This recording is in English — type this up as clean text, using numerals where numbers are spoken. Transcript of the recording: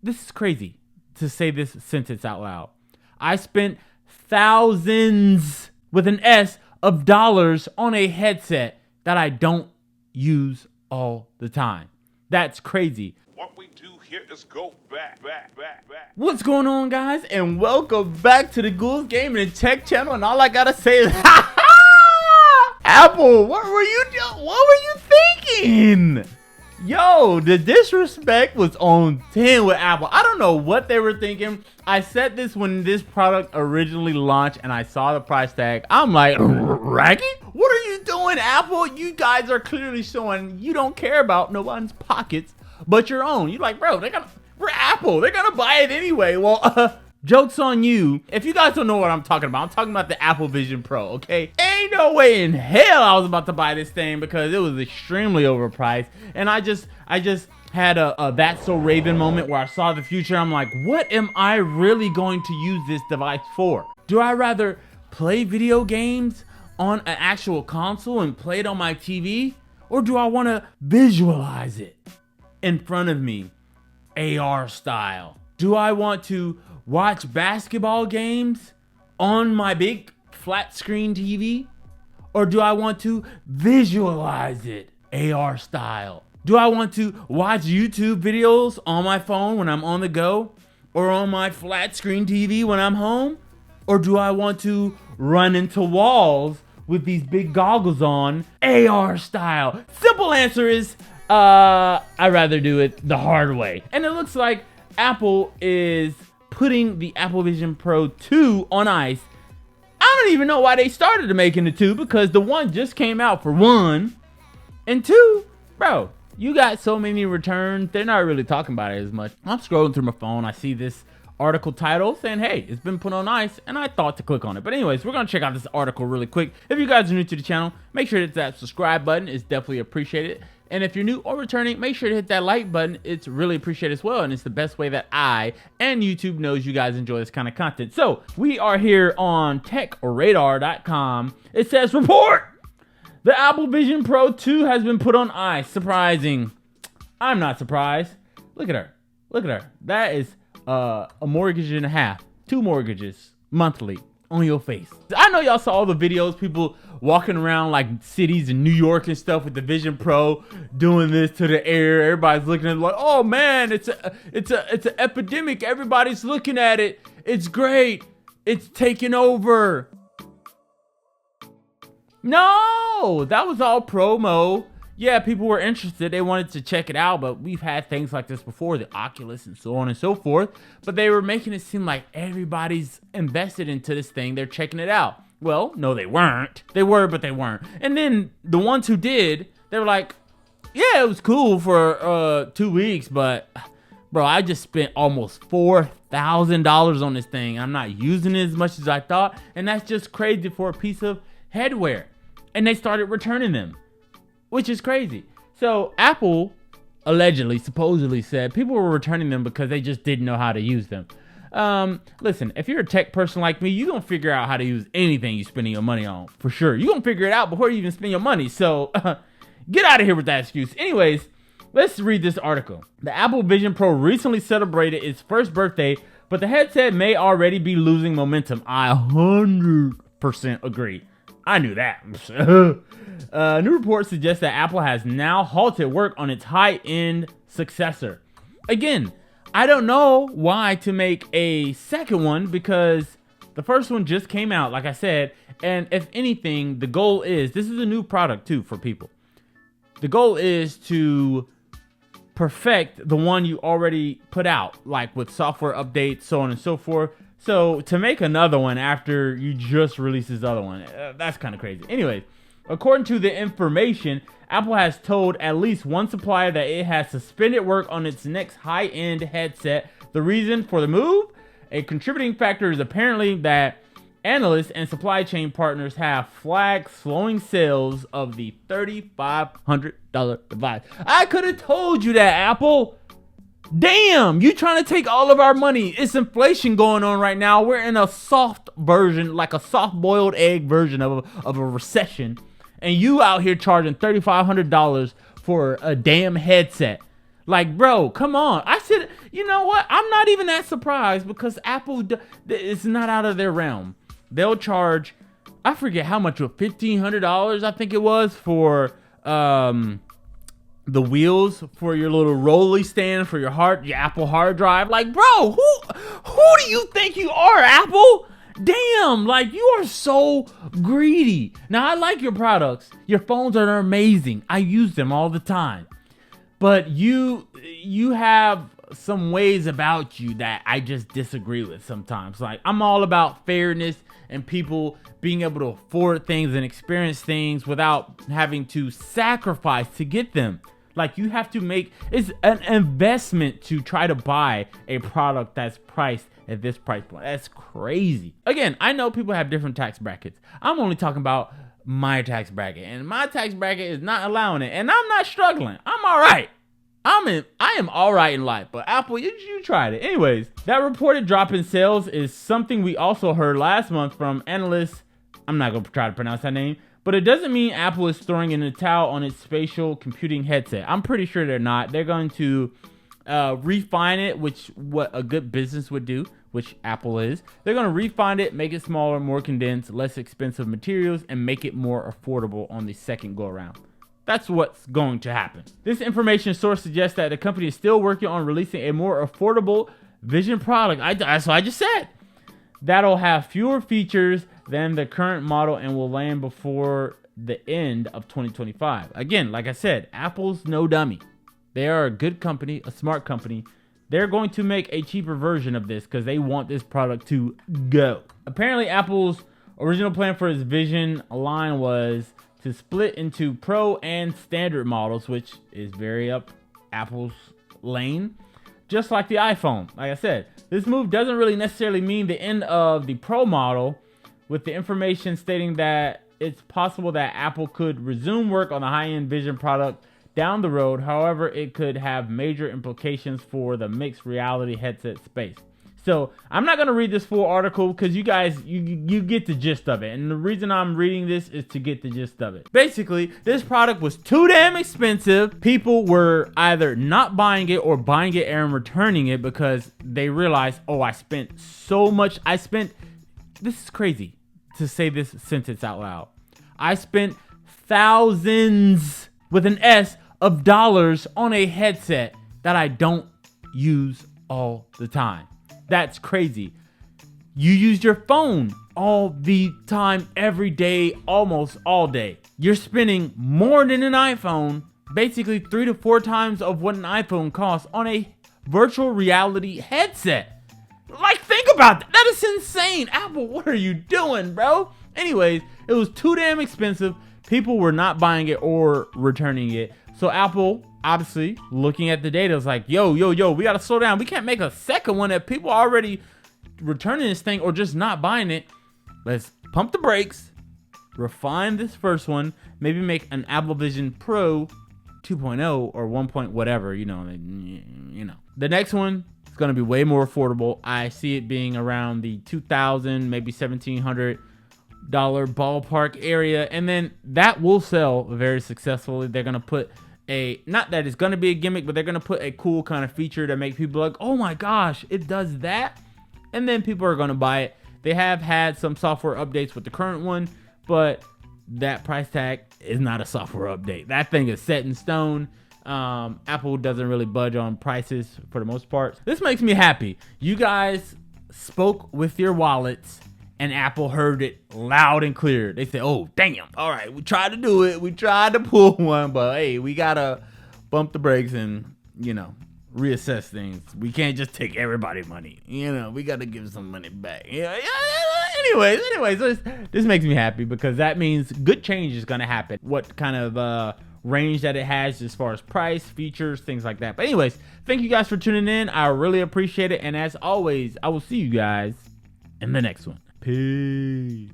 this is crazy to say this sentence out loud. I spent thousands with an S of dollars on a headset that I don't use all the time. That's crazy. What we do here is go back. What's going on, guys? And welcome back to the Ghouls Gaming and Tech channel. And all I gotta say is, Apple, what were you doing? What were you thinking? Yo, the disrespect was on 10 with Apple. I don't know what they were thinking. I said this when this product originally launched and I saw the price tag. I'm like, Raggy? What are you doing, Apple? You guys are clearly showing you don't care about no one's pockets but your own. You're like, bro, we're Apple. They're gonna buy it anyway. Well, joke's on you. If you guys don't know what I'm talking about the Apple Vision Pro, okay? Ain't no way in hell I was about to buy this thing because it was extremely overpriced. And I just had a That's So Raven moment where I saw the future. I'm like, what am I really going to use this device for? Do I rather play video games on an actual console and play it on my TV? Or do I want to visualize it in front of me, AR style? Do I want to watch basketball games on my big flat screen TV? Or do I want to visualize it AR style? Do I want to watch YouTube videos on my phone when I'm on the go? Or on my flat screen TV when I'm home? Or do I want to run into walls with these big goggles on AR style? Simple answer is, I'd rather do it the hard way. And it looks like Apple is putting the Apple Vision Pro 2 on ice. I don't even know why they started making the 2 because the 1 just came out for 1 and 2, bro. You got so many returns. They're not really talking about it as much. I'm scrolling through my phone. I see this article title saying, hey, it's been put on ice, and I thought to click on it. But anyways, we're gonna check out this article really quick. If you guys are new to the channel, make sure to hit that subscribe button. It's definitely appreciated. And if you're new or returning, make sure to hit that like button. It's really appreciated as well. And it's the best way that I and YouTube knows you guys enjoy this kind of content. So we are here on techradar.com. It says, report! The Apple Vision Pro 2 has been put on ice. Surprising. I'm not surprised. Look at her. Look at her. That is a mortgage and a half. 2 mortgages monthly on your face. I know y'all saw all the videos, people walking around like cities in New York and stuff with the Vision Pro, doing this to the air. Everybody's looking at it like, oh man, it's an epidemic. Everybody's looking at it. It's great. It's taking over. No, that was all promo. Yeah, people were interested. They wanted to check it out, but we've had things like this before, the Oculus and so on and so forth. But they were making it seem like everybody's invested into this thing. They're checking it out. Well, no, they weren't. They were, but they weren't. And then the ones who did, they were like, yeah, it was cool for 2 weeks, but bro, I just spent almost $4,000 on this thing. I'm not using it as much as I thought. And that's just crazy for a piece of headwear. And they started returning them, which is crazy. So Apple allegedly, supposedly said people were returning them because they just didn't know how to use them. Listen, if you're a tech person like me, you're gonna figure out how to use anything you're spending your money on, for sure. You're gonna figure it out before you even spend your money. So get out of here with that excuse. Anyways, let's read this article. The Apple Vision Pro recently celebrated its first birthday, but the headset may already be losing momentum. I 100% agree. I knew that. New report suggests that Apple has now halted work on its high-end successor. Again, I don't know why to make a second one because the first one just came out, like I said, and if anything, the goal is, this is a new product too for people. The goal is to perfect the one you already put out, like with software updates, so on and so forth. So to make another one after you just released this other one, that's kind of crazy. Anyways, according to the information, Apple has told at least one supplier that it has suspended work on its next high-end headset. The reason for the move? A contributing factor is apparently that analysts and supply chain partners have flagged slowing sales of the $3,500 device. I could have told you that, Apple. Damn, you trying to take all of our money. It's inflation going on right now. We're in a soft version, like a soft-boiled egg version of a recession. And you out here charging $3,500 for a damn headset. Like, bro, come on. I said, you know what? I'm not even that surprised because Apple is not out of their realm. They'll charge, I forget how much, $1,500, I think it was, for the wheels for your little rolly stand for your Apple hard drive. Like, bro, who do you think you are, Apple? Damn, like, you are so greedy. Now, I like your products. Your phones are amazing. I use them all the time. But you have some ways about you that I just disagree with sometimes. Like, I'm all about fairness and people being able to afford things and experience things without having to sacrifice to get them. Like, you have to make, it's an investment to try to buy a product that's priced at this price point. That's crazy. Again, I know people have different tax brackets. I'm only talking about my tax bracket, and my tax bracket is not allowing it, and I'm not struggling. I'm all right. I am all right in life, but Apple, you tried it. Anyways, that reported drop in sales is something we also heard last month from analysts. I'm not going to try to pronounce that name, but it doesn't mean Apple is throwing in the towel on its spatial computing headset. I'm pretty sure they're not. They're going to refine it, which what a good business would do, which Apple is. They're going to refine it, make it smaller, more condensed, less expensive materials, and make it more affordable on the second go around. That's what's going to happen. This information source suggests that the company is still working on releasing a more affordable Vision product. That's what I just said. That'll have fewer features than the current model and will land before the end of 2025. Again, like I said, Apple's no dummy. They are a good company, a smart company. They're going to make a cheaper version of this because they want this product to go. Apparently, Apple's original plan for its Vision line was to split into Pro and Standard models, which is very up Apple's lane, just like the iPhone. Like I said, this move doesn't really necessarily mean the end of the Pro model, with the information stating that it's possible that Apple could resume work on the high-end Vision product down the road. However, it could have major implications for the mixed reality headset space. So I'm not going to read this full article because you guys, you get the gist of it. And the reason I'm reading this is to get the gist of it. Basically, this product was too damn expensive. People were either not buying it or buying it and returning it because they realized, oh, I spent so much. This is crazy to say this sentence out loud. I spent thousands with an S of dollars on a headset that I don't use all the time. That's crazy. You use your phone all the time, every day, almost all day. You're spending more than an iPhone, basically 3 to 4 times of what an iPhone costs on a virtual reality headset. Like, think about that. That is insane. Apple, what are you doing, bro? Anyways, it was too damn expensive. People were not buying it or returning it. So Apple, obviously, looking at the data, was like, yo, we got to slow down. We can't make a second one that people are already returning this thing or just not buying it. Let's pump the brakes, refine this first one, maybe make an Apple Vision Pro 2.0 or 1. Whatever, you know. The next one is going to be way more affordable. I see it being around the $2,000, maybe $1,700 ballpark area, and then that will sell very successfully. They're going to put not that it's going to be a gimmick, but they're going to put a cool kind of feature to make people like, oh my gosh, it does that. And then people are going to buy it. They have had some software updates with the current one, but that price tag is not a software update. That thing is set in stone. Apple doesn't really budge on prices for the most part. This makes me happy. You guys spoke with your wallets and Apple heard it loud and clear. They said, oh, damn. All right, we tried to do it. We tried to pull one, but hey, we got to bump the brakes and, reassess things. We can't just take everybody's money. We got to give some money back. Anyways, this makes me happy because that means good change is going to happen. What kind of range that it has as far as price, features, things like that. But anyways, thank you guys for tuning in. I really appreciate it. And as always, I will see you guys in the next one. Peace.